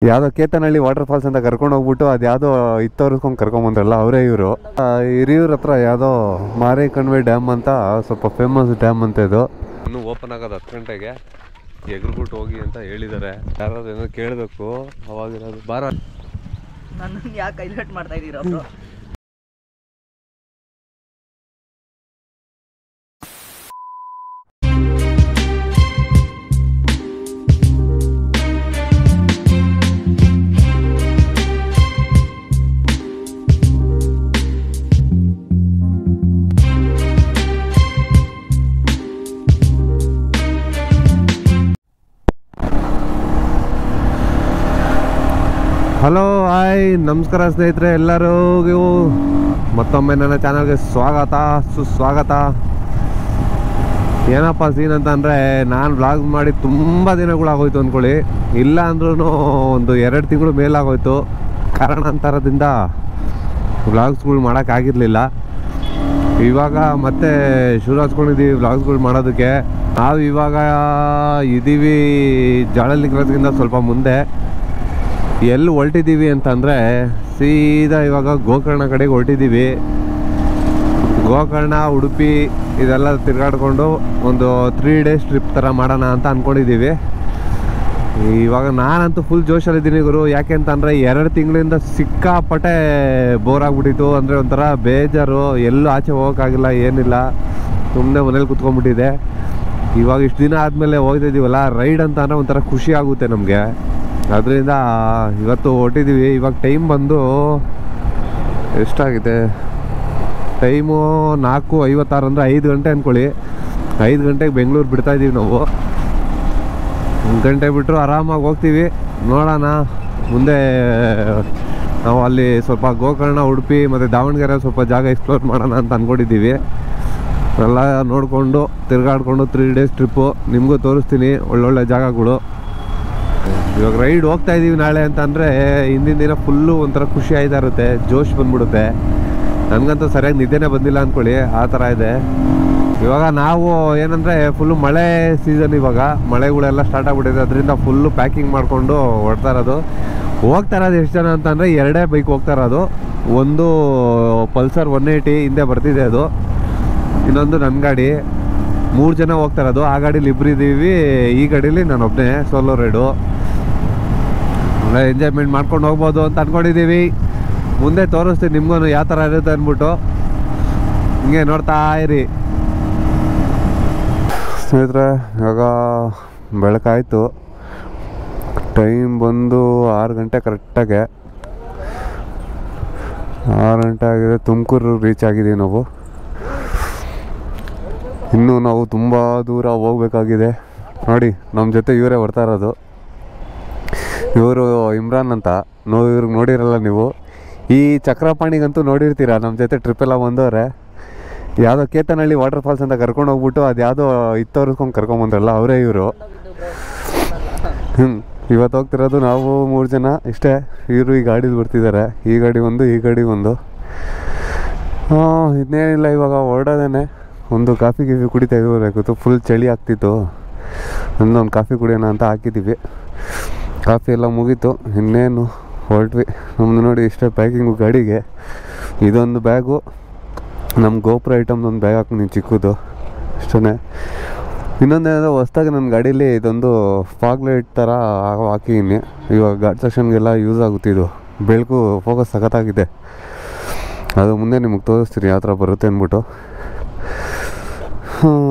ಯಾವುದೋ Ketanahalli water falls ಅಂತ ಕರ್ಕೊಂಡು ಹೋಗ್ಬಿಟ್ಟು ಅದು ಯಾವುದೋ ಇತ್ತವ್ರಿಸ್ಕೊಂಡು ಕರ್ಕೊಂಬಂದ್ರಲ್ಲ ಅವರೇ ಇವರು. ಹಿರಿಯೂರ ಹತ್ರ ಯಾವುದೋ ಮಾರಿ ಕಣ್ವೆ ಡ್ಯಾಮ್ ಅಂತ ಸ್ವಲ್ಪ ಫೇಮಸ್ ಡ್ಯಾಮ್ ಅಂತ ಇದು. ಇನ್ನೂ ಓಪನ್ ಆಗೋದು 10 ಗಂಟೆಗೆ, ಎಗ್ರಿಬಿಟ್ಟು ಹೋಗಿ ಅಂತ ಹೇಳಿದ್ದಾರೆ. ಯಾರಾದ್ರು ಏನೋ ಕೇಳಬೇಕು ಅವಾಗಿರೋದು. ಬಾರ ನನ್ನನ್ನು ಯಾಕೆ ಹೈಲೈಟ್ ಮಾಡ್ತಾ ಇದ್ದೀರಾ? ಹಲೋ ಹಾಯ್ ನಮಸ್ಕಾರ ಸ್ನೇಹಿತರೆ, ಎಲ್ಲರಿಗೂ ಮತ್ತೊಮ್ಮೆ ನನ್ನ ಚಾನಲ್ಗೆ ಸುಸ್ವಾಗತ. ಏನಪ್ಪ ಸೀನ್ ಅಂತ ಅಂದರೆ, ನಾನು ವ್ಲಾಗ್ ಮಾಡಿ ತುಂಬ ದಿನಗಳಾಗೋಯ್ತು ಅಂದ್ಕೊಳ್ಳಿ. ಇಲ್ಲ ಅಂದ್ರೂ ಒಂದು 2 ತಿಂಗಳು ಮೇಲಾಗೋಯ್ತು. ಕಾರಣಾಂತರದಿಂದ ವ್ಲಾಗ್ಸ್ಗಳು ಮಾಡೋಕ್ಕಾಗಿರಲಿಲ್ಲ. ಇವಾಗ ಮತ್ತೆ ಶುರು ಹಚ್ಕೊಂಡಿದ್ದೀವಿ ವ್ಲಾಗ್ಸ್ಗಳು ಮಾಡೋದಕ್ಕೆ. ನಾವು ಇವಾಗ ಇದ್ದೀವಿ ಜಾಳಲ್ಲಿ ಕ್ರಾಸ್ಗಿಂತ ಸ್ವಲ್ಪ ಮುಂದೆ. ಎಲ್ಲಿ ಹೊರಟಿದ್ದೀವಿ ಅಂತಂದರೆ ಸೀದಾ ಇವಾಗ ಗೋಕರ್ಣ ಕಡೆಗೆ ಹೊರಟಿದ್ದೀವಿ. ಗೋಕರ್ಣ, ಉಡುಪಿ ಇದೆಲ್ಲ ತಿರುಗಾಡ್ಕೊಂಡು ಒಂದು 3 ಡೇಸ್ ಟ್ರಿಪ್ ಥರ ಮಾಡೋಣ ಅಂತ ಅಂದ್ಕೊಂಡಿದ್ದೀವಿ. ಇವಾಗ ನಾನಂತೂ ಫುಲ್ ಜೋಶಲ್ಲಿದ್ದೀನಿ ಗುರು. ಯಾಕೆ ಅಂತಂದರೆ 2 ತಿಂಗಳಿಂದ ಸಿಕ್ಕಾಪಟ್ಟೆ ಬೋರ್ ಆಗಿಬಿಟ್ಟಿತ್ತು. ಅಂದರೆ ಒಂಥರ ಬೇಜಾರು, ಎಲ್ಲೂ ಆಚೆ ಹೋಗೋಕ್ಕಾಗಿಲ್ಲ, ಏನಿಲ್ಲ, ಸುಮ್ಮನೆ ಮನೇಲಿ ಕುತ್ಕೊಂಡ್ಬಿಟ್ಟಿದೆ. ಇವಾಗ ಇಷ್ಟು ದಿನ ಆದಮೇಲೆ ಹೋಗ್ತಿದ್ದೀವಲ್ಲ, ರೈಡ್ ಅಂತ ಅಂದರೆ ಒಂಥರ ಖುಷಿ ಆಗುತ್ತೆ ನಮಗೆ. ಅದರಿಂದ ಇವತ್ತು ಹೊರಟಿದ್ದೀವಿ. ಇವಾಗ ಟೈಮ್ ಬಂದು ಎಷ್ಟಾಗಿದೆ, ಟೈಮು 4:56 ಅಂದರೆ 5 ಗಂಟೆ ಅಂದ್ಕೊಳ್ಳಿ. 5 ಗಂಟೆಗೆ ಬೆಂಗಳೂರು ಬಿಡ್ತಾಯಿದ್ದೀವಿ ನಾವು. 1 ಗಂಟೆ ಬಿಟ್ಟರು ಆರಾಮಾಗಿ ಹೋಗ್ತೀವಿ. ನೋಡೋಣ ಮುಂದೆ. ನಾವು ಅಲ್ಲಿ ಸ್ವಲ್ಪ ಗೋಕರ್ಣ, ಉಡುಪಿ ಮತ್ತು ದಾವಣಗೆರೆ ಸ್ವಲ್ಪ ಜಾಗ ಎಕ್ಸ್ಪ್ಲೋರ್ ಮಾಡೋಣ ಅಂತ ಅಂದ್ಕೊಂಡಿದ್ದೀವಿ. ಎಲ್ಲ ನೋಡಿಕೊಂಡು ತಿರುಗಾಡ್ಕೊಂಡು 3 ಡೇಸ್ ಟ್ರಿಪ್ಪು ನಿಮಗೂ ತೋರಿಸ್ತೀನಿ ಒಳ್ಳೊಳ್ಳೆ ಜಾಗಗಳು. ಇವಾಗ ರೈಡ್ ಹೋಗ್ತಾ ಇದ್ದೀವಿ ನಾಳೆ ಅಂತ ಅಂದರೆ ಹಿಂದಿನ ದಿನ ಫುಲ್ಲು ಒಂಥರ ಖುಷಿ ಆಯ್ತಾ ಇರುತ್ತೆ, ಜೋಶ್ ಬಂದ್ಬಿಡುತ್ತೆ. ನನಗಂತೂ ಸರಿಯಾಗಿ ನಿದ್ದೆನೇ ಬಂದಿಲ್ಲ ಅಂದ್ಕೊಳ್ಳಿ, ಆ ಥರ ಇದೆ. ಇವಾಗ ನಾವು ಏನಂದರೆ ಫುಲ್ಲು ಮಳೆ ಸೀಸನ್, ಇವಾಗ ಮಳೆಗಳೆಲ್ಲ ಸ್ಟಾರ್ಟ್ ಆಗಿಬಿಟ್ಟಿದೆ. ಅದರಿಂದ ಫುಲ್ಲು ಪ್ಯಾಕಿಂಗ್ ಮಾಡಿಕೊಂಡು ಹೊಡ್ತಾ ಇರೋದು. ಹೋಗ್ತಾ ಇರೋದು ಎಷ್ಟು ಜನ ಅಂತಂದರೆ 2 ಬೈಕ್ ಹೋಗ್ತಾ ಇರೋದು. ಒಂದು ಪಲ್ಸರ್ 180 ಹಿಂದೆ ಬರ್ತಿದೆ, ಅದು ಇನ್ನೊಂದು ನನ್ನ ಗಾಡಿ. 3 ಜನ ಹೋಗ್ತಾ ಇರೋದು. ಆ ಗಾಡೀಲಿ 2 ಇದ್ದೀವಿ, ಈ ಗಾಡೀಲಿ ನಾನು ಒಬ್ಬನೇ ಸೋಲೋ ರೈಡು. ಎಂಜಾಯ್ಮೆಂಟ್ ಮಾಡ್ಕೊಂಡು ಹೋಗ್ಬೋದು ಅಂತ ಅಂದ್ಕೊಂಡಿದ್ದೀವಿ. ಮುಂದೆ ತೋರಿಸ್ತೀನಿ ನಿಮ್ಗೂ ಯಾವ ಥರ ಇರುತ್ತೆ ಅಂದ್ಬಿಟ್ಟು. ಹಿಂಗೆ ನೋಡ್ತಾ ಇರಿ ಸ್ನೇಹಿತರೆ. ಇವಾಗ ಬೆಳಕಾಯಿತು, ಟೈಮ್ ಬಂದು 6 ಗಂಟೆ ಕರೆಕ್ಟಾಗೆ. 6 ಗಂಟೆ ಆಗಿದೆ. ತುಮಕೂರು ರೀಚ್ ಆಗಿದ್ದೀವಿ ನಾವು. ಇನ್ನೂ ನಾವು ತುಂಬ ದೂರ ಹೋಗ್ಬೇಕಾಗಿದೆ. ನೋಡಿ ನಮ್ಮ ಜೊತೆ ಇವರೇ ಬರ್ತಾ ಇರೋದು. ಇವರು ಇಮ್ರಾನ್ ಅಂತ. ಇವ್ರಿಗೆ ನೋಡಿರಲ್ಲ ನೀವು. ಈ ಚಕ್ರಪಾಣಿಗಂತೂ ನೋಡಿರ್ತೀರ, ನಮ್ಮ ಜೊತೆ ಟ್ರಿಪ್ಪೆಲ್ಲ ಬಂದವ್ರೆ. ಯಾವುದೋ ಕೇತನಹಳ್ಳಿ ವಾಟರ್ ಫಾಲ್ಸ್ ಅಂತ ಕರ್ಕೊಂಡು ಹೋಗ್ಬಿಟ್ಟು ಅದು ಯಾವುದೋ ಇತ್ತವ್ರಿಸ್ಕೊಂಡು ಕರ್ಕೊಂಬಂದ್ರಲ್ಲ ಅವರೇ ಇವರು. ಇವತ್ತು ಹೋಗ್ತಿರೋದು ನಾವು 3 ಜನ ಇಷ್ಟೇ. ಇವರು ಈ ಗಾಡೀಲಿ ಬರ್ತಿದ್ದಾರೆ. ಈ ಗಾಡಿ ಒಂದು, ಈ ಗಾಡಿ ಒಂದು. ಇನ್ನೇನಿಲ್ಲ, ಇವಾಗ ಹೊರಡೋದೇನೆ. ಒಂದು ಕಾಫಿ ಕುಡಿತಾ ಇರಬೇಕಿತ್ತು. ಫುಲ್ ಚಳಿ ಆಗ್ತಿತ್ತು. ಒಂದೊಂದು ಕಾಫಿ ಕುಡಿಯೋಣ ಅಂತ ಹಾಕಿದ್ದೀವಿ. ಕಾಫಿ ಎಲ್ಲ ಮುಗೀತು, ಇನ್ನೇನು ಹೊರಟ್ವಿ. ನಮ್ಮದು ನೋಡಿ ಇಷ್ಟೇ ಪ್ಯಾಕಿಂಗು ಗಾಡಿಗೆ. ಇದೊಂದು ಬ್ಯಾಗು, ನಮ್ಮ ಗೋಪುರ ಐಟಮ್ದೊಂದು ಬ್ಯಾಗ್ ಹಾಕ್ತೀನಿ ಚಿಕ್ಕದು, ಅಷ್ಟೇ. ಇನ್ನೊಂದೇನಾದರೂ ಹೊಸ್ದಾಗಿ ನನ್ನ ಗಾಡೀಲಿ ಇದೊಂದು ಫಾಗ್ ಲೈಟ್ ಥರ ಹಾಕಿದ್ದೀನಿ. ಇವಾಗ ಗಾಡ್ ಸೆಕ್ಷನ್ಗೆಲ್ಲ ಯೂಸ್ ಆಗುತ್ತೆ. ಇದು ಬೆಳಕು ಫೋಕಸ್ ಸಖತ್ತಾಗಿದೆ. ಅದು ಮುಂದೆ ನಿಮಗೆ ತೋರಿಸ್ತೀನಿ ಯಾವ ಥರ ಬರುತ್ತೆ ಅಂದ್ಬಿಟ್ಟು.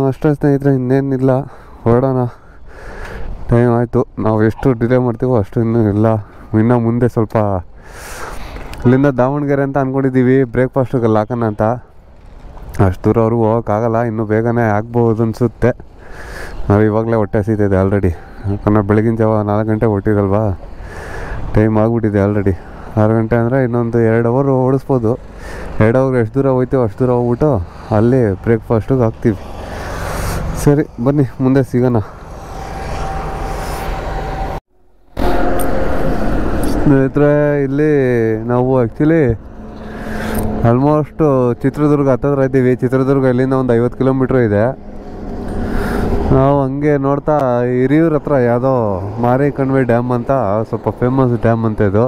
ಅಷ್ಟೇ ಸ್ನೇಹಿತರೆ, ಇನ್ನೇನಿಲ್ಲ, ಹೊರಡೋಣ. ಟೈಮ್ ಆಯಿತು. ನಾವು ಎಷ್ಟು ಡಿಲೇ ಮಾಡ್ತೀವೋ ಅಷ್ಟು ಇನ್ನೂ ಇಲ್ಲ. ಇನ್ನೂ ಮುಂದೆ ಸ್ವಲ್ಪ ಇಲ್ಲಿಂದ ದಾವಣಗೆರೆ ಅಂತ ಅಂದ್ಕೊಂಡಿದ್ದೀವಿ. ಬ್ರೇಕ್ಫಾಸ್ಟಿಗೆಲ್ಲ ಹಾಕೋಣ ಅಂತ. ಅಷ್ಟು ದೂರ ಅವ್ರಿಗೂ ಹೋಗೋಕ್ಕಾಗಲ್ಲ, ಇನ್ನೂ ಬೇಗನೆ ಆಗ್ಬೋದು ಅನಿಸುತ್ತೆ. ನಾವು ಇವಾಗಲೇ ಹೊಟ್ಟೆ ಹಸಿತಿದೆ ಆಲ್ರೆಡಿ. ಯಾಕಂದರೆ ಬೆಳಗಿನ ಜಾವ 4 ಗಂಟೆ ಹೊಟ್ಟಿದಲ್ವಾ, ಟೈಮ್ ಆಗಿಬಿಟ್ಟಿದೆ ಆಲ್ರೆಡಿ. 6 ಗಂಟೆ ಅಂದರೆ ಇನ್ನೊಂದು 2 ಅವರ್ ಓಡಿಸ್ಬೋದು. 2 ಅವರ್ ಎಷ್ಟು ದೂರ ಹೋಗ್ತೀವೋ ಅಷ್ಟು ದೂರ ಹೋಗ್ಬಿಟ್ಟು ಅಲ್ಲಿ ಬ್ರೇಕ್ಫಾಸ್ಟಿಗೆ ಹಾಕ್ತೀವಿ. ಸರಿ ಬನ್ನಿ, ಮುಂದೆ ಸಿಗೋಣ. ಸ್ನೇಹಿತರೆ, ಇಲ್ಲಿ ನಾವು ಆ್ಯಕ್ಚುಲಿ ಆಲ್ಮೋಸ್ಟ್ ಚಿತ್ರದುರ್ಗ ಹತ್ತಿರ ಇದ್ದೀವಿ. ಚಿತ್ರದುರ್ಗ ಇಲ್ಲಿಂದ ಒಂದು 50 ಕಿಲೋಮೀಟ್ರ್ ಇದೆ. ನಾವು ಹಂಗೆ ನೋಡ್ತಾ ಹಿರಿಯೂರ ಹತ್ರ ಯಾವುದೋ ಮಾರಿ ಕಣಿವೆ ಡ್ಯಾಮ್ ಅಂತ ಸ್ವಲ್ಪ ಫೇಮಸ್ ಡ್ಯಾಮ್ ಅಂತ ಇದು,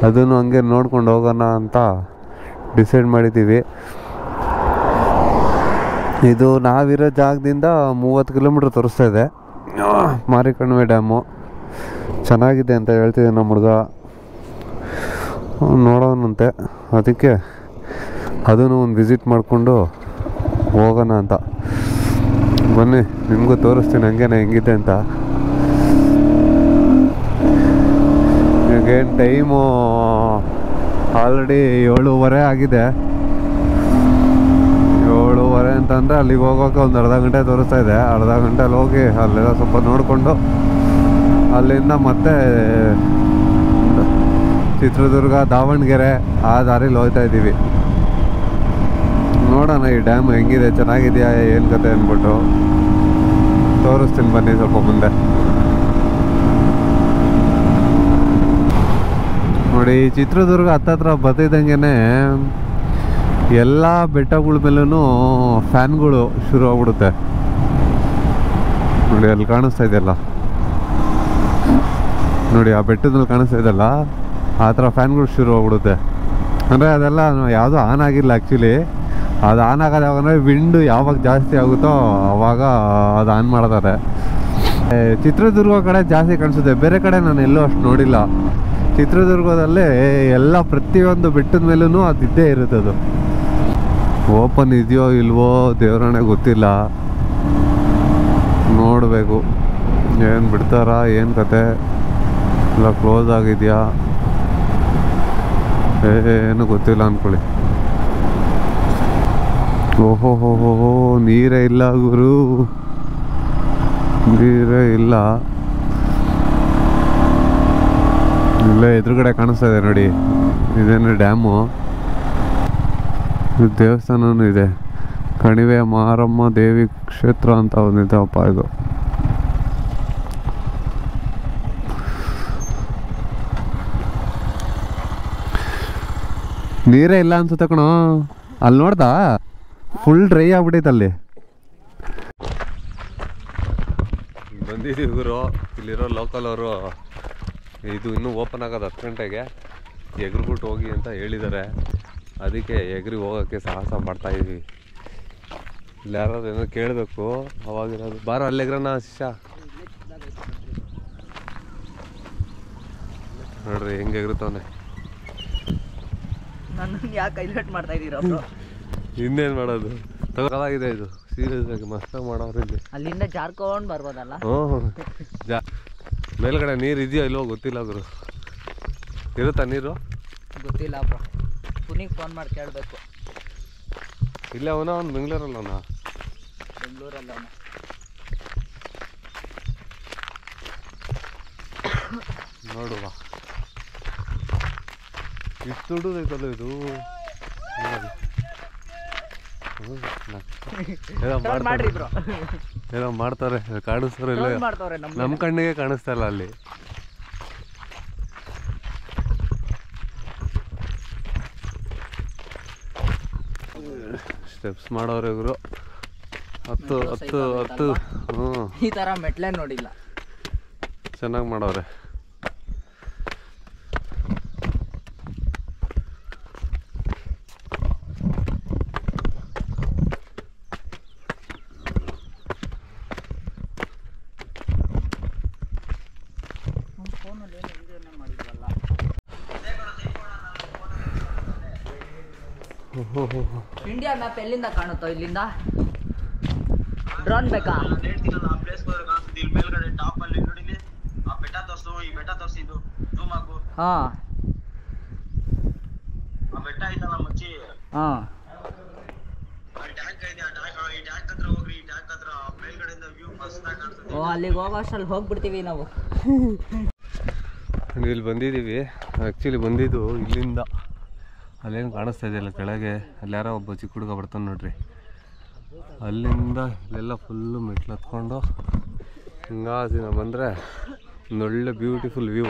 ಅದನ್ನು ಹಂಗೆ ನೋಡ್ಕೊಂಡು ಹೋಗೋಣ ಅಂತ ಡಿಸೈಡ್ ಮಾಡಿದ್ದೀವಿ. ಇದು ನಾವಿರೋ ಜಾಗದಿಂದ 30 ಕಿಲೋಮೀಟ್ರ್ ತೋರಿಸ್ತಾ ಇದೆ ಮಾರಿ ಕಣಿವೆ ಡ್ಯಾಮು. ಚೆನ್ನಾಗಿದೆ ಅಂತ ಹೇಳ್ತಿದ್ದೆ ನಮ್ಮ ಹುಡುಗ, ನೋಡೋಣಂತೆ. ಅದಕ್ಕೆ ಅದನ್ನು ಒಂದು ವಿಸಿಟ್ ಮಾಡಿಕೊಂಡು ಹೋಗೋಣ ಅಂತ. ಬನ್ನಿ ನಿಮಗೂ ತೋರಿಸ್ತೀನಿ ಹಂಗೇನೆ ಹೆಂಗಿದೆ ಅಂತ. ಈಗೇನು ಟೈಮು ಆಲ್ರೆಡಿ 7:30 ಆಗಿದೆ. 7:30 ಅಂತಂದರೆ ಅಲ್ಲಿಗೆ ಹೋಗೋಕೆ ಒಂದು ಅರ್ಧ ಗಂಟೆ ತೋರಿಸ್ತಾ ಇದೆ. ಅರ್ಧ ಗಂಟೆಲಿ ಹೋಗಿ ಅಲ್ಲೆಲ್ಲ ಸ್ವಲ್ಪ ನೋಡಿಕೊಂಡು ಅಲ್ಲಿಂದ ಮತ್ತೆ ಚಿತ್ರದುರ್ಗ ದಾವಣಗೆರೆ ಆ ದಾರಿಲಿ ಹೋಗ್ತಾ ಇದ್ದೀವಿ. ನೋಡೋಣ ಈ ಡ್ಯಾಮ್ ಹೆಂಗಿದೆ, ಚೆನ್ನಾಗಿದೆಯಾ ಏನು ಕತೆ ಅಂದ್ಬಿಟ್ಟು ತೋರಿಸ್ತೀನಿ ಬನ್ನಿ ಸ್ವಲ್ಪ ಮುಂದೆ. ನೋಡಿ ಚಿತ್ರದುರ್ಗ ಹತ್ತತ್ರ ಬರ್ತಿದ್ದಂಗೆ ಎಲ್ಲ ಬೆಟ್ಟಗಳ ಮೇಲೂ ಫ್ಯಾನ್ಗಳು ಶುರು ಆಗ್ಬಿಡುತ್ತೆ. ನೋಡಿ ಅಲ್ಲಿ ಕಾಣಿಸ್ತಾ ಇದೆಯಲ್ಲ, ನೋಡಿ ಆ ಬೆಟ್ಟದಲ್ಲಿ ಕಾಣಿಸ್ತಾ ಇದೆಯಲ್ಲ, ಆ ಥರ ಫ್ಯಾನ್ಗಳು ಶುರು ಆಗ್ಬಿಡುತ್ತೆ. ಅಂದರೆ ಅದೆಲ್ಲ ಯಾವುದೂ ಆನ್ ಆಗಿಲ್ಲ ಆ್ಯಕ್ಚುಲಿ. ಅದು ಆನ್ ಆಗೋದು ಯಾವಾಗಂದರೆ ವಿಂಡು ಯಾವಾಗ ಜಾಸ್ತಿ ಆಗುತ್ತೋ ಆವಾಗ ಅದು ಆನ್ ಮಾಡ್ತಾರೆ. ಚಿತ್ರದುರ್ಗ ಕಡೆ ಜಾಸ್ತಿ ಕಾಣಿಸುತ್ತೆ, ಬೇರೆ ಕಡೆ ನಾನು ಎಲ್ಲೂ ಅಷ್ಟು ನೋಡಿಲ್ಲ. ಚಿತ್ರದುರ್ಗದಲ್ಲೇ ಎಲ್ಲ ಪ್ರತಿಯೊಂದು ಬೆಟ್ಟದ ಮೇಲೂ ಅದು ಇದ್ದೇ ಇರುತ್ತೆ. ಅದು ಓಪನ್ ಇದೆಯೋ ಇಲ್ವೋ ದೇವರಾಣೆ ಗೊತ್ತಿಲ್ಲ, ನೋಡಬೇಕು ಏನು ಬಿಡ್ತಾರಾ ಏನು ಕತೆ, ಇಲ್ಲ ಕ್ಲೋಸ್ ಆಗಿದೆಯಾ ಏನು ಗೊತ್ತಿಲ್ಲ ಅಂದ್ಕೊಳ್ಳಿ. ಓಹೋ ಹೋ ನೀರೇ ಇಲ್ಲ ಗುರು, ನೀರೇ ಇಲ್ಲ. ಇಲ್ಲೇ ಎದುರುಗಡೆ ಕಾಣಿಸ್ತಾ ಇದೆ ನೋಡಿ, ಇದೇನು ಡ್ಯಾಮು, ದೇವಸ್ಥಾನನೂ ಇದೆ. ಕಣಿವೆ ಮಾರಮ್ಮ ದೇವಿ ಕ್ಷೇತ್ರ ಅಂತ ಒಂದಿದೆಯಪ್ಪ ಇದು. ನೀರೇ ಇಲ್ಲ ಅನ್ಸುತ್ತೆ ಕಣೋ. ಅಲ್ಲಿ ನೋಡ್ದಾ ಫುಲ್ ಡ್ರೈ ಆಗ್ಬಿಟ್ಟೈತೆ ಅಲ್ಲಿ. ಬಂದಿದ್ದೀವಿ ಗುರು, ಇಲ್ಲಿರೋ ಲೋಕಲ್ ಅವರು ಇದು ಇನ್ನೂ ಓಪನ್ ಆಗೋದು 10 ಗಂಟೆಗೆ, ಎಗ್ರಿಬಿಟ್ಟು ಹೋಗಿ ಅಂತ ಹೇಳಿದ್ದಾರೆ. ಅದಕ್ಕೆ ಎಗ್ರಿ ಹೋಗೋಕ್ಕೆ ಸಾಹಸ ಮಾಡ್ತಾಯಿದ್ವಿ. ಇಲ್ಲಿ ಯಾರಾದ್ರು ಏನೋ ಕೇಳಬೇಕು ಅವಾಗಿರೋದು. ಬಾರೋ ಅಲ್ಲೆಗ್ರನ ಶಿಷ್ಯ, ನೋಡ್ರಿ ಹೆಂಗೆ ಎಗ್ರುತ್ತವನೆ. ನನ್ನನ್ನು ಯಾಕೆ ಹೈಲೈಟ್ ಮಾಡ್ತಾ ಇದ್ದೀರಾ? ಇನ್ನೇನು ಮಾಡೋದು, ತಗೋಲಾಗಿದೆ ಇದು ಸೀರಿಯಸ್ ಆಗಿ ಮಸ್ತಾಗಿ ಮಾಡೋರು ಇಲ್ಲಿ. ಅಲ್ಲಿಂದ ಜಾರ್ಕೊಂಡು ಬರ್ಬೋದಲ್ಲ? ಮೇಲ್ಗಡೆ ನೀರು ಇದೆಯೋ ಇಲ್ವೋ ಗೊತ್ತಿಲ್ಲ ಗುರು. ಇರುತ್ತಾ ನೀರು? ಗೊತ್ತಿಲ್ಲ ಬ್ರೋ, ಪುನಿಗೆ ಫೋನ್ ಮಾಡಿ ಕೇಳಬೇಕು. ಇಲ್ಲೇ ಅವನ ಬೆಂಗಳೂರಲ್ಲ ಅವನ? ಬೆಂಗಳೂರಲ್ಲ ಅವನ. ನೋಡುವ ಇಷ್ಟು ದೊಡ್ಡದೈತಲ್ಲ ಇದು. ಏನೋ ಮಾಡ್ತಾರೆ, ಕಾಣಿಸ್ತಾರೆ ಇಲ್ಲ ನಮ್ಮ ಕಣ್ಣಿಗೆ ಕಾಣಿಸ್ತಾ ಇಲ್ಲ ಅಲ್ಲಿ. ಸ್ಟೆಪ್ಸ್ ಮಾಡೋರು ಇವರು 10 ಈ ತರ ಮೆಟ್ಲೆ ನೋಡಿಲ್ಲ, ಚೆನ್ನಾಗಿ ಮಾಡವ್ರೆ. ಇಂಡಿಯಾ ಮ್ಯಾಪ್ ಎಲ್ಲಿಂದ ಕಾಣುತ್ತೋ? ಇಲ್ಲಿಂದ ಡ್ರೋನ್ ಬೇಕಾ? ಹಾ ಹಾ ಓ, ಅಲ್ಲಿಗೆ ಹೋಗೋ ಅಷ್ಟರಲ್ಲಿ ಹೋಗ್ಬಿಡ್ತೀವಿ ನಾವು. ಇಲ್ಲಿ ಬಂದಿದ್ದೀವಿ. ಆ್ಯಕ್ಚುಲಿ ಬಂದಿದ್ದು ಇಲ್ಲಿಂದ, ಅಲ್ಲೇನು ಕಾಣಿಸ್ತಾ ಇದೆಯಲ್ಲ ಕೆಳಗೆ, ಅಲ್ಲಿ ಯಾರೋ ಒಬ್ಬ ಚಿಕ್ಕ ಹುಡುಗ ಬರ್ತಾನೆ ನೋಡ್ರಿ. ಅಲ್ಲಿಂದ ಇಲ್ಲೆಲ್ಲ ಫುಲ್ಲು ಮೆಟ್ಲು ಹತ್ಕೊಂಡು ಹಿಂಗಾಸಿನ ಬಂದರೆ ಒಂದೊಳ್ಳೆ ಬ್ಯೂಟಿಫುಲ್ ವ್ಯೂ.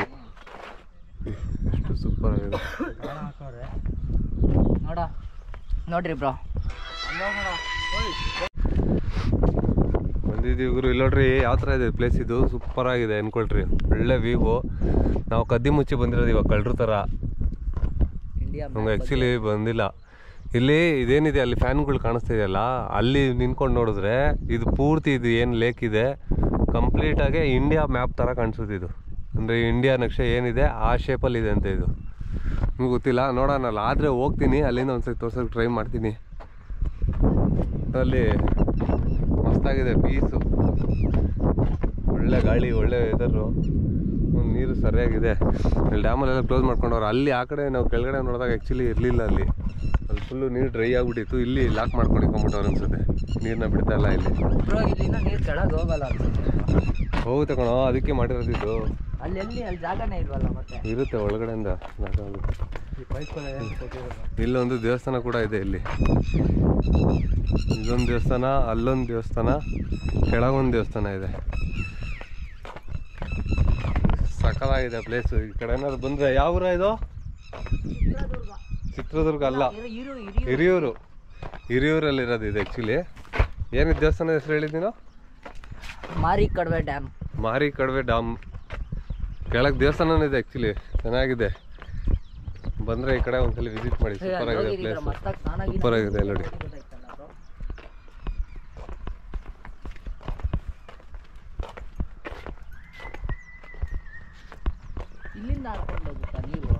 ಎಷ್ಟು ಸೂಪರ್ ಆಗಿದೆ ನೋಡ್ರಿ ಬ್ರೋ. ಬಂದಿದ್ದೀವಿ ಗುರು. ಇಲ್ಲಿ ನೋಡ್ರಿ ಯಾವ ಥರ ಇದೆ ಪ್ಲೇಸ್. ಇದು ಸೂಪರ್ ಆಗಿದೆ ಅನ್ಕೊಳ್ರಿ. ಒಳ್ಳೆ ವ್ಯೂವು. ನಾವು ಕದ್ದಿ ಮುಚ್ಚಿ ಬಂದಿರೋದು ಇವಾಗ ಕಳ್ಳರ ಥರ. ನಮ್ಗೆ ಆ್ಯಕ್ಚುಲಿ ಬಂದಿಲ್ಲ. ಇಲ್ಲಿ ಇದೇನಿದೆ ಅಲ್ಲಿ ಫ್ಯಾನ್ಗಳು ಕಾಣಿಸ್ತಾ ಇದೆಯಲ್ಲ, ಅಲ್ಲಿ ನಿಂತ್ಕೊಂಡು ನೋಡಿದ್ರೆ ಇದು ಪೂರ್ತಿ ಇದು ಏನು ಲೇಕ್ ಇದೆ ಕಂಪ್ಲೀಟಾಗಿ ಇಂಡಿಯಾ ಮ್ಯಾಪ್ ಥರ ಕಾಣಿಸುತ್ತೆ. ಇದು ಅಂದರೆ ಇಂಡಿಯಾ ನಕ್ಷೆ ಏನಿದೆ ಆ ಶೇಪಲ್ಲಿ ಇದೆ ಅಂತ. ಇದು ನಿಮ್ಗೆ ಗೊತ್ತಿಲ್ಲ, ನೋಡೋಣಲ್ಲ. ಆದರೆ ಹೋಗ್ತೀನಿ ಅಲ್ಲಿಂದ ಒಂದ್ಸತಿ ತೋರ್ಸೋಕೆ ಟ್ರೈ ಮಾಡ್ತೀನಿ. ಅಲ್ಲಿ ಮಸ್ತಾಗಿದೆ ಪೀಸು, ಒಳ್ಳೆ ಗಾಳಿ, ಒಳ್ಳೆ ವೆದರು, ನೀರು ಸರಿಯಾಗಿದೆ. ಅಲ್ಲಿ ಡ್ಯಾಮಲ್ಲೆಲ್ಲ ಕ್ಲೋಸ್ ಮಾಡ್ಕೊಂಡವ್ರು. ಅಲ್ಲಿ ಆ ಕಡೆ ನಾವು ಕೆಳಗಡೆ ನೋಡಿದಾಗ ಆ್ಯಕ್ಚುಲಿ ಇರಲಿಲ್ಲ ಅಲ್ಲಿ ಫುಲ್ಲು ನೀರು ಡ್ರೈ ಆಗಿಬಿಟ್ಟಿತ್ತು. ಇಲ್ಲಿ ಲಾಕ್ ಮಾಡ್ಕೊಂಡು ಇಟ್ಕೊಂಡ್ಬಿಟ್ಟವ್ರು ಅನ್ಸುತ್ತೆ, ನೀರನ್ನ ಬಿಡ್ತಾ ಇಲ್ಲ ಇಲ್ಲಿ. ನೀರು ಕೆಳಗೆ ಹೋಗಲ್ಲ ಹೋಗುತ್ತೆ ಕಣೋ, ಅದಕ್ಕೆ ಮಾಡಿರೋದಿದ್ದು. ಅಲ್ಲಿ ಜಾಗನೇ ಇಲ್ವಲ್ಲ, ಮತ್ತೆ ಇರುತ್ತೆ ಒಳಗಡೆಯಿಂದ ಜಾಗ. ಇಲ್ಲೊಂದು ದೇವಸ್ಥಾನ ಕೂಡ ಇದೆ. ಇಲ್ಲಿ ಇಲ್ಲೊಂದು ದೇವಸ್ಥಾನ, ಅಲ್ಲೊಂದು ದೇವಸ್ಥಾನ, ಕೆಳಗೊಂದು ದೇವಸ್ಥಾನ ಇದೆ. ಸಕಲಾಗಿದೆ ಪ್ಲೇಸು. ಈ ಕಡೆ ಏನಾದ್ರು ಬಂದರೆ ಯಾವ ಊರ ಇದು? ಚಿತ್ರದುರ್ಗ ಅಲ್ಲ, ಹಿರಿಯೂರು. ಹಿರಿಯೂರಲ್ಲಿರೋದು ಇದು ಆ್ಯಕ್ಚುಲಿ. ಏನಿದೆ ದೇವಸ್ಥಾನದ ಹೆಸರು ಹೇಳಿದ್ದೀನೋ? ಮಾರಿ ಕಡವೆ ಡ್ಯಾಮ್. ಮಾರಿ ಕಡವೆ ಡ್ಯಾಮ್ ಕೆಳಗೆ ದೇವಸ್ಥಾನನೂ ಇದೆ ಆ್ಯಕ್ಚುಲಿ. ಚೆನ್ನಾಗಿದೆ. ಬಂದರೆ ಈ ಕಡೆ ಒಂದ್ಸಲ ವಿಸಿಟ್ ಮಾಡಿ. ಸೂಪರ್ ಆಗಿದೆ ಪ್ಲೇಸ್, ಸೂಪರ್ ಆಗಿದೆ ನೋಡಿ. ಇಲ್ಲಿಂದ ಹಾಕೊಂಡು ಹೋಗುತ್ತಾ ನೀರು?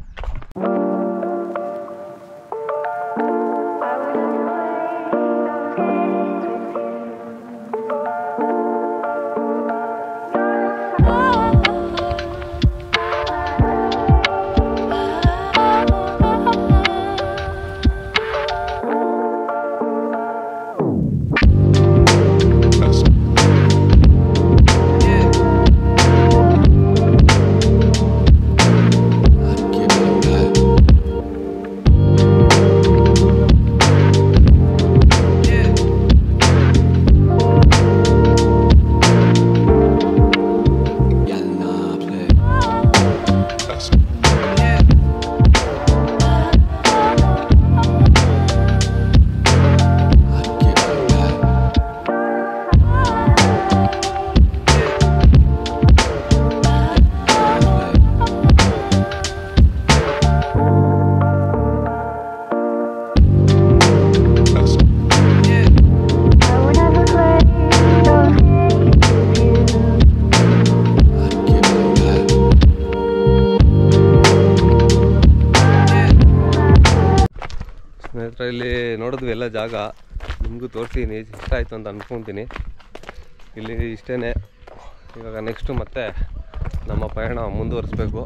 ಸ್ನೇಹಿತರೆ, ಇಲ್ಲಿ ನೋಡಿದ್ವಿ ಎಲ್ಲ ಜಾಗ, ನಿಮಗೂ ತೋರಿಸ್ತೀನಿ. ಇಷ್ಟ ಆಯಿತು ಅಂತ ಅಂದ್ಕೊತೀನಿ. ಇಲ್ಲಿ ಇಷ್ಟೇ. ಇವಾಗ ನೆಕ್ಸ್ಟು ಮತ್ತೆ ನಮ್ಮ ಪಯಣ ಮುಂದುವರಿಸ್ಬೇಕು.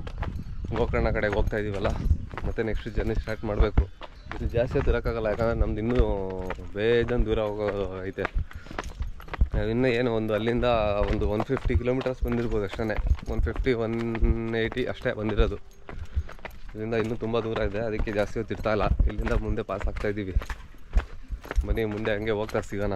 ಗೋಕರ್ಣ ಕಡೆಗೆ ಹೋಗ್ತಾ ಇದ್ದೀವಲ್ಲ, ಮತ್ತು ನೆಕ್ಸ್ಟ್ ಜರ್ನಿ ಸ್ಟಾರ್ಟ್ ಮಾಡಬೇಕು. ಇದು ಜಾಸ್ತಿ ಹೊತ್ತು ಇರೋಕ್ಕಾಗಲ್ಲ, ಯಾಕಂದರೆ ನಮ್ದು ಇನ್ನೂ ಬೇಜಾನ್ ದೂರ ಹೋಗೋ ಐತೆ. ಇನ್ನೂ ಏನು ಒಂದು ಅಲ್ಲಿಂದ ಒಂದು 150 ಕಿಲೋಮೀಟರ್ಸ್ ಬಂದಿರ್ಬೋದು ಅಷ್ಟೇ. 150, 180 ಅಷ್ಟೇ ಬಂದಿರೋದು. ಇದರಿಂದ ಇನ್ನೂ ತುಂಬ ದೂರ ಇದೆ, ಅದಕ್ಕೆ ಜಾಸ್ತಿ ಹೊತ್ತು ಇರ್ತಾಯಿಲ್ಲ. ಇಲ್ಲಿಂದ ಮುಂದೆ ಪಾಸ್ ಆಗ್ತಾಯಿದ್ದೀವಿ. ಬನ್ನಿ ಮುಂದೆ ಹಂಗೆ ಹೋಗ್ತಾ ಸಿಗೋಣ.